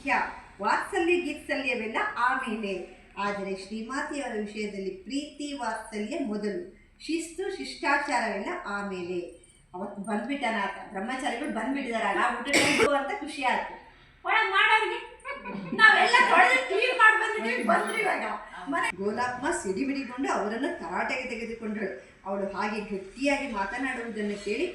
ಮುಖ್ಯ, ವಾತ್ಸಲ್ಯ ಗೀತ್ಸಲ್ಯವೆಲ್ಲ ಆಮೇಲೆ. ಆದರೆ ಶ್ರೀಮಾತೆಯವರ ವಿಷಯದಲ್ಲಿ ಪ್ರೀತಿ ವಾತ್ಸಲ್ಯ ಮೊದಲು, ಶಿಸ್ತು ಶಿಷ್ಟಾಚಾರವೆಲ್ಲ ಆಮೇಲೆ. ಅವತ್ತು ಬಂದ್ಬಿಟ್ಟನ ಬ್ರಹ್ಮಚಾರಿಗಳು ಬಂದ್ಬಿಟ್ಟಿದಾರಲ್ಲ, ಊಟ ಅಂತ ಖುಷಿ ಆಯ್ತು. ಒಳಗೆ ಮಾಡೋರಿಗೆ ನಾವೆಲ್ಲ ತೊಳೆದು ಕ್ಲೀನ್ ಮಾಡಿ ಬಂದಿದ್ದೀವಿ, ಬಂದ್ರಿ ಇವಾಗ ಮನೆ. ಗೋಲಾಪ್ಮ ಸಿಡಿಬಿಡಿಕೊಂಡು ಅವರನ್ನು ತರಾಟೆಗೆ ತೆಗೆದುಕೊಂಡಳು. ಅವಳು ಹಾಗೆ ಗಟ್ಟಿಯಾಗಿ ಮಾತನಾಡುವುದನ್ನು ಕೇಳಿ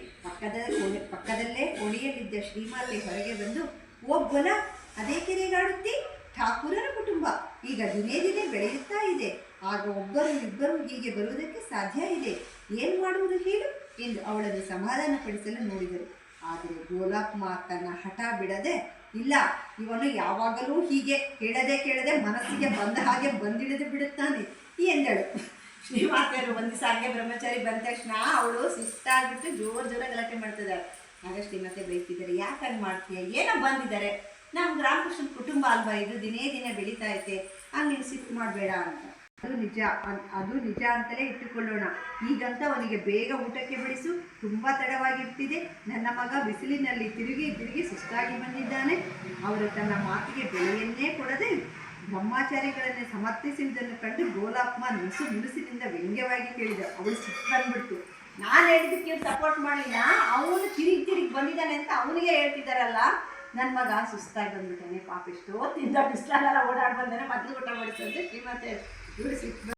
ಪಕ್ಕದಲ್ಲೇ ಕೋಣೆಯಲ್ಲಿದ್ದ ಶ್ರೀಮಾತೆ ಹೊರಗೆ ಬಂದು, ಓ ಗೋಲಾ, ಅದೇ ಕೆರೆಗಾಡುತ್ತಿ? ಠಾಕೂರರ ಕುಟುಂಬ ಈಗ ದಿನೇ ದಿನೇ ಬೆಳೆಯುತ್ತಾ ಇದೆ. ಆಗ ಒಬ್ಬರು ಇಬ್ಬರು ಹೀಗೆ ಬರುವುದಕ್ಕೆ ಸಾಧ್ಯ ಇದೆ. ಏನು ಮಾಡುವುದು ಹೇಳು ಎಂದು ಅವಳನ್ನು ಸಮಾಧಾನಪಡಿಸಲು ನೋಡಿದರು. ಆದರೆ ಗೋಲಾಪ್ಮ ತನ್ನ ಹಠ ಬಿಡದೆ, ಇಲ್ಲ, ಇವನು ಯಾವಾಗಲೂ ಹೀಗೆ ಕೇಳದೆ ಮನಸ್ಸಿಗೆ ಬಂದ ಹಾಗೆ ಬಂದಿಳಿದು ಬಿಡುತ್ತಾನೆ ಎಂದಳು. ಶ್ರೀಮಾತೆಯರು ಒಂದು ದಿವಸ ಹಾಗೆ ಬ್ರಹ್ಮಚಾರಿ ಬಂದ ತಕ್ಷಣ ಅವಳು ಸುಸ್ತಾಗ್ಬಿಟ್ಟು ಜೋರ ಗಲಾಟೆ ಮಾಡ್ತಿದ್ದಾಳೆ. ಆಗ ಶ್ರೀಮಾತೆ ಬೈತಿದ್ದಾರೆ, ಯಾಕಂದು ಮಾಡ್ತೀಯ, ಏನೋ ಬಂದಿದ್ದಾರೆ, ನಮ್ಮ ರಾಮಕೃಷ್ಣನ ಕುಟುಂಬ ಅಲ್ವಾ ಇದು, ದಿನೇ ದಿನೇ ಬೆಳೀತಾ ಐತೆ, ಹಂಗೆ ನೀನು ಸಿಟ್ಟು ಮಾಡಬೇಡ ಅಂತ. ಅದು ನಿಜ ಅಂತಲೇ ಇಟ್ಟುಕೊಳ್ಳೋಣ. ಈಗಂತ ಅವನಿಗೆ ಬೇಗ ಊಟಕ್ಕೆ ಬಿಡಿಸು, ತುಂಬ ತಡವಾಗಿರ್ತಿದೆ. ನನ್ನ ಮಗ ಬಿಸಿಲಿನಲ್ಲಿ ತಿರುಗಿ ಸುಸ್ತಾಗಿ ಬಂದಿದ್ದಾನೆ. ಅವರು ತನ್ನ ಮಾತಿಗೆ ಬೆಲೆಯನ್ನೇ ಕೊಡದೆ ಬ್ರಹ್ಮಚಾರಿಗಳನ್ನೇ ಸಮರ್ಥಿಸುವುದನ್ನು ಕಂಡು ಗೋಲಾಪ್ಮ ಮುನುಸಿನಿಂದ ವ್ಯಂಗ್ಯವಾಗಿ ಕೇಳಿದ. ಅವಳು ಸಿಟ್ಟು ಬಂದ್ಬಿಡ್ತು. ನಾನು ಹೇಳಿದ್ದಕ್ಕೆ ಇವ್ರು ಸಪೋರ್ಟ್ ಮಾಡಲಿಲ್ಲ, ಅವನು ತಿರುಗಿ ಬಂದಿದ್ದಾನೆ ಅಂತ ಅವನಿಗೆ ಹೇಳ್ತಿದ್ದಾರಲ್ಲ. ನನ್ನ ಮಗ ಸುಸ್ತಾಗಿ ಬಂದ್ಬಿಟ್ಟಾನೆ, ಪಾಪ ಎಷ್ಟೋ ತಿಂದ ಬಿಸ್ಲಾಗೆಲ್ಲ ಓಡಾಡಿ ಬಂದಾನೆ, ಮೊದಲು ಊಟ ಮಾಡಿಸಂತೆ ಶ್ರೀಮಾತೆ ಇವಳು ಸಿಟ್ಟು